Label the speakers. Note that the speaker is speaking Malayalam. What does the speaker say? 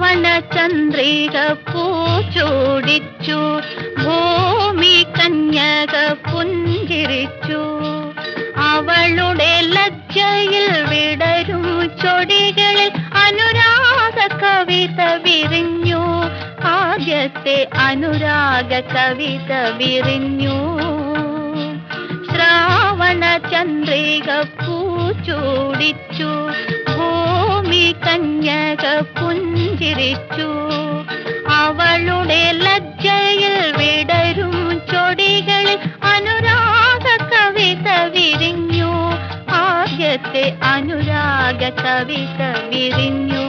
Speaker 1: ചന്ദ്രിക പൂച്ചൂടിച്ചു, ഭൂമി കന്യക പുഞ്ചിരിച്ചു. അവളുടെ ലജ്ജയിൽ വിടരും ചൊടികളിൽ അനുരാഗ കവിത വിരിഞ്ഞു, ആദ്യത്തെ അനുരാഗ കവിത വിരിഞ്ഞു. ശ്രാവണ ചന്ദ്രിക പൂച്ചൂടിച്ചു, ഭൂമി കന്യക പുഞ്ചിരിച്ചു. അവളുടെ ലജ്ജയിൽ വിടരും ചൊടികളിൽ അനുരാഗ കവിത വിരിഞ്ഞു, ആദ്യത്തെ അനുരാഗ കവിത വിരിഞ്ഞു.